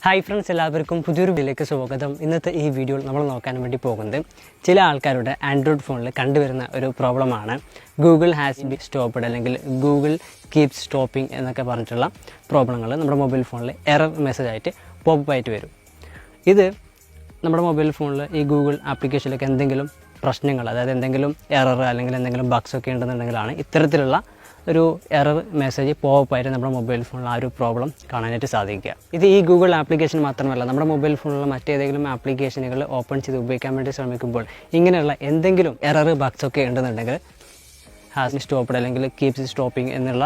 Hi friends, എല്ലാവർക്കും പുതിയൊരു വീഡിയോയിലേക്ക് സ്വാഗതം. ഇന്നത്തെ ഈ വീഡിയോയിൽ നമ്മൾ നോക്കാൻ വേണ്ടി പോകുന്നത് ചില ആൾക്കാരുടെ ആൻഡ്രോയിഡ് ഫോണിൽ കണ്ടുവരുന്ന ഒരു പ്രോബ്ലമാണ് ഗൂഗിൾ ഹാസ് ബി സ്റ്റോപ്പ്ഡ് അല്ലെങ്കിൽ ഗൂഗിൾ കീപ്സ് സ്റ്റോപ്പിംഗ് എന്നൊക്കെ പറഞ്ഞിട്ടുള്ള പ്രോബ്ലങ്ങൾ നമ്മുടെ മൊബൈൽ ഫോണിൽ എറർ മെസ്സേജായിട്ട് പോപ്പ് ആയിട്ട് വരും. ഇത് നമ്മുടെ മൊബൈൽ ഫോണിൽ ഈ ഗൂഗിൾ ആപ്ലിക്കേഷനിലേക്ക് എന്തെങ്കിലും പ്രശ്നങ്ങൾ, അതായത് എന്തെങ്കിലും എറർ അല്ലെങ്കിൽ എന്തെങ്കിലും ബഗ്സ് ഒക്കെ ഉണ്ടെന്നുണ്ടെങ്കിലാണ് ഇത്തരത്തിലുള്ള ഒരു എറർ മെസ്സേജ് പോപ്പായിട്ട് നമ്മുടെ മൊബൈൽ ഫോണിൽ ആ ഒരു പ്രോബ്ലം കാണാനായിട്ട് സാധിക്കുക. ഇത് ഈ ഗൂഗിൾ ആപ്ലിക്കേഷൻ മാത്രമല്ല, നമ്മുടെ മൊബൈൽ ഫോണിലുള്ള മറ്റേതെങ്കിലും ആപ്ലിക്കേഷനുകൾ ഓപ്പൺ ചെയ്ത് ഉപയോഗിക്കാൻ വേണ്ടി ശ്രമിക്കുമ്പോൾ ഇങ്ങനെയുള്ള എന്തെങ്കിലും എറർ ബഗ്സ് ഒക്കെ ഉണ്ടെന്നുണ്ടെങ്കിൽ ഹാസ് സ്റ്റോപ്പ്ഡ് അല്ലെങ്കിൽ കീപ്സ് സ്റ്റോപ്പിംഗ് എന്നുള്ള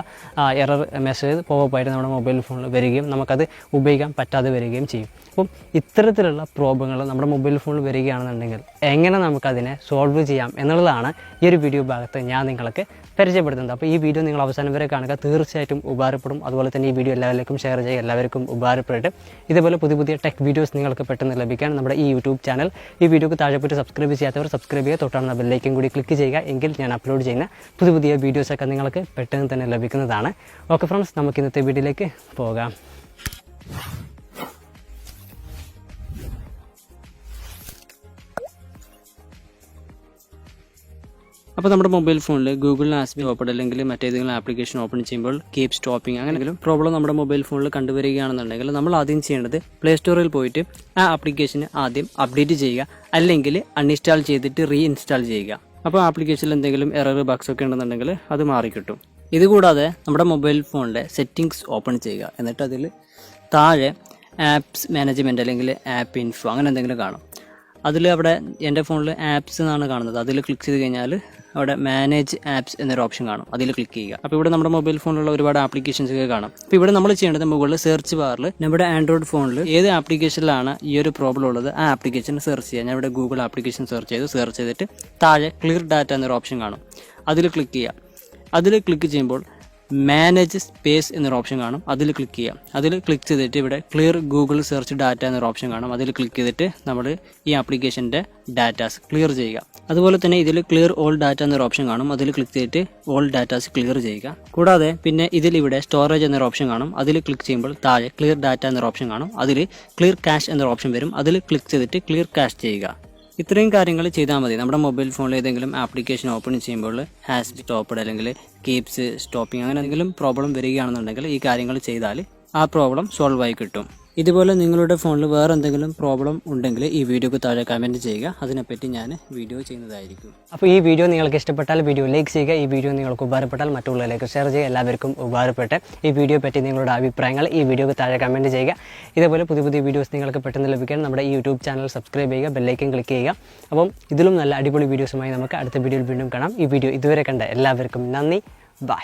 എറർ മെസ്സേജ് പോപ്പായിട്ട് നമ്മുടെ മൊബൈൽ ഫോണിൽ വരികയും നമുക്കത് ഉപയോഗിക്കാൻ പറ്റാതെ വരികയും ചെയ്യും. അപ്പം ഇത്തരത്തിലുള്ള പ്രോബ്ലങ്ങൾ നമ്മുടെ മൊബൈൽ ഫോണിൽ വരികയാണെന്നുണ്ടെങ്കിൽ എങ്ങനെ നമുക്കതിനെ സോൾവ് ചെയ്യാം എന്നുള്ളതാണ് ഈ ഒരു വീഡിയോ ഭാഗത്ത് ഞാൻ നിങ്ങൾക്ക് പരിചയപ്പെടുത്തുന്നത്. അപ്പോൾ ഈ വീഡിയോ നിങ്ങൾ അവസാനം വരെ കാണുക, തീർച്ചയായിട്ടും ഉപകാരപ്പെടും. അതുപോലെ തന്നെ ഈ വീഡിയോ എല്ലാവരിലേക്കും ഷെയർ ചെയ്യുക, എല്ലാവർക്കും ഉപകാരപ്പെട്ട് ഇതുപോലെ പുതിയ പുതിയ ടെക് വീഡിയോസ് നിങ്ങൾക്ക് പെട്ടെന്ന് ലഭിക്കാൻ നമ്മുടെ ഈ യൂട്യൂബ് ചാനൽ ഈ വീഡിയോക്ക് താഴെ പോയിട്ട് സബ്സ്ക്രൈബ് ചെയ്യാത്തവർ സബ്സ്ക്രൈബ് ചെയ്യുക, തൊട്ടാണ് ബെല്ലൈക്കൻ കൂടി ക്ലിക്ക് ചെയ്യുക. എങ്കിൽ ഞാൻ അപ്ലോഡ് ചെയ്യുന്ന പുതിയ പുതിയ വീഡിയോസൊക്കെ നിങ്ങൾക്ക് പെട്ടെന്ന് തന്നെ ലഭിക്കുന്നതാണ്. ഓക്കെ ഫ്രണ്ട്സ്, നമുക്ക് ഇന്നത്തെ വീഡിയോയിലേക്ക് പോകാം. അപ്പോൾ നമ്മുടെ മൊബൈൽ ഫോണിൽ ഗൂഗിൾ ഹാസ് ബി ഓപ്പൺ അല്ലെങ്കിൽ മറ്റേതെങ്കിലും ആപ്ലിക്കേഷൻ ഓപ്പൺ ചെയ്യുമ്പോൾ കീപ് സ്റ്റോപ്പിംഗ് അങ്ങനെയെങ്കിലും പ്രോബ്ലം നമ്മുടെ മൊബൈൽ ഫോണിൽ കണ്ടുവരികയാണെന്നുണ്ടെങ്കിൽ നമ്മൾ ആദ്യം ചെയ്യേണ്ടത് പ്ലേ സ്റ്റോറിൽ പോയിട്ട് ആ ആപ്ലിക്കേഷന് ആദ്യം അപ്ഡേറ്റ് ചെയ്യുക, അല്ലെങ്കിൽ അൺഇൻസ്റ്റാൾ ചെയ്തിട്ട് റീഇൻസ്റ്റാൾ ചെയ്യുക. അപ്പോൾ ആപ്ലിക്കേഷനിൽ എന്തെങ്കിലും എറർ ബഗ്സ് ഒക്കെ ഉണ്ടെന്നുണ്ടെങ്കിൽ അത് മാറിക്കിട്ടും. ഇതുകൂടാതെ നമ്മുടെ മൊബൈൽ ഫോണിൻ്റെ സെറ്റിങ്സ് ഓപ്പൺ ചെയ്യുക, എന്നിട്ട് അതിൽ താഴെ ആപ്സ് മാനേജ്മെൻറ്റ് അല്ലെങ്കിൽ ആപ്പ് ഇൻഫോ അങ്ങനെ എന്തെങ്കിലും കാണും. അവിടെ എൻ്റെ ഫോണിൽ ആപ്സ് എന്നാണ് കാണുന്നത്. അതിൽ ക്ലിക്ക് ചെയ്ത് കഴിഞ്ഞാൽ അവിടെ മാനേജ് ആപ്സ് എന്നൊരു ഓപ്ഷൻ കാണും, അതിൽ ക്ലിക്ക് ചെയ്യുക. അപ്പോൾ ഇവിടെ നമ്മുടെ മൊബൈൽ ഫോണിലുള്ള ഒരുപാട് ആപ്ലിക്കേഷൻസ് ഒക്കെ കാണാം. അപ്പോൾ ഇവിടെ നമ്മൾ ചെയ്യേണ്ടത് മുകളിൽ സെർച്ച് ബാറിൽ നമ്മുടെ ആൻഡ്രോയിഡ് ഫോണിൽ ഏത് ആപ്ലിക്കേഷനിലാണ് ഈ ഒരു പ്രോബ്ലം ഉള്ളത് ആ ആപ്ലിക്കേഷൻ സെർച്ച് ചെയ്യുക. ഞാൻ ഇവിടെ ഗൂഗിൾ ആപ്ലിക്കേഷൻ സെർച്ച് ചെയ്തിട്ട് താഴെ ക്ലിയർ ഡാറ്റ എന്നൊരു ഓപ്ഷൻ കാണും, അതിൽ ക്ലിക്ക് ചെയ്യുക. അതിൽ ക്ലിക്ക് ചെയ്യുമ്പോൾ മാനേജ് സ്പേസ് എന്നൊരു ഓപ്ഷൻ കാണും, അതിൽ ക്ലിക്ക് ചെയ്യാം. അതിൽ ക്ലിക്ക് ചെയ്തിട്ട് ഇവിടെ ക്ലിയർ ഗൂഗിൾ സെർച്ച് ഡാറ്റ എന്നൊരു ഓപ്ഷൻ കാണും, അതിൽ ക്ലിക്ക് ചെയ്തിട്ട് നമ്മൾ ഈ ആപ്ലിക്കേഷൻ്റെ ഡാറ്റാസ് ക്ലിയർ ചെയ്യുക. അതുപോലെ തന്നെ ഇതിൽ ക്ലിയർ ഓൾ ഡാറ്റ എന്നൊരു ഓപ്ഷൻ കാണും, അതിൽ ക്ലിക്ക് ചെയ്തിട്ട് ഓൾ ഡാറ്റാസ് ക്ലിയർ ചെയ്യുക. കൂടാതെ പിന്നെ ഇതിലിവിടെ സ്റ്റോറേജ് എന്നൊരു ഓപ്ഷൻ കാണും, അതിൽ ക്ലിക്ക് ചെയ്യുമ്പോൾ താഴെ ക്ലിയർ ഡാറ്റ എന്നൊരു ഓപ്ഷൻ കാണും, അതിൽ ക്ലിയർ ക്യാഷ് എന്നൊരു ഓപ്ഷൻ വരും, അതിൽ ക്ലിക്ക് ചെയ്തിട്ട് ക്ലിയർ ക്യാഷ് ചെയ്യുക. ഇത്രയും കാര്യങ്ങൾ ചെയ്താൽ മതി. നമ്മുടെ മൊബൈൽ ഫോണിൽ ഏതെങ്കിലും ആപ്ലിക്കേഷൻ ഓപ്പൺ ചെയ്യുമ്പോൾ ഹാസ് സ്റ്റോപ്പ്ഡ് അല്ലെങ്കിൽ കീപ്സ് സ്റ്റോപ്പിംഗ് അങ്ങനെ എന്തെങ്കിലും പ്രോബ്ലം വരികയാണെന്നുണ്ടെങ്കിൽ ഈ കാര്യങ്ങൾ ചെയ്താൽ ആ പ്രോബ്ലം സോൾവ് ആയി കിട്ടും. ഇതുപോലെ നിങ്ങളുടെ ഫോണിൽ വേറെ എന്തെങ്കിലും പ്രോബ്ലം ഉണ്ടെങ്കിൽ ഈ വീഡിയോക്ക് താഴെ കമൻറ്റ് ചെയ്യുക, അതിനെപ്പറ്റി ഞാൻ വീഡിയോ ചെയ്യുന്നതായിരിക്കും. അപ്പോൾ ഈ വീഡിയോ നിങ്ങൾക്ക് ഇഷ്ടപ്പെട്ടാൽ വീഡിയോ ലൈക്ക് ചെയ്യുക, ഈ വീഡിയോ നിങ്ങൾക്ക് ഉപകാരപ്പെട്ടാൽ മറ്റുള്ളവരിലേക്ക് ഷെയർ ചെയ്യുക. എല്ലാവർക്കും ഉപകാരപ്പെട്ട് ഈ വീഡിയോ പറ്റി നിങ്ങളുടെ അഭിപ്രായങ്ങൾ ഈ വീഡിയോക്ക് താഴെ കമൻറ്റ് ചെയ്യുക. ഇതേപോലെ പുതിയ പുതിയ വീഡിയോസ് നിങ്ങൾക്ക് പെട്ടെന്ന് ലഭിക്കാൻ നമ്മുടെ ഈ യൂട്യൂബ് ചാനൽ സബ്സ്ക്രൈബ് ചെയ്യുക, ബെല്ലൈക്കൻ ക്ലിക്ക് ചെയ്യുക. അപ്പം ഇതിലും നല്ല അടിപൊളി വീഡിയോസുമായി നമുക്ക് അടുത്ത വീഡിയോയിൽ വീണ്ടും കാണാം. ഈ വീഡിയോ ഇതുവരെ കണ്ട എല്ലാവർക്കും നന്ദി. ബൈ.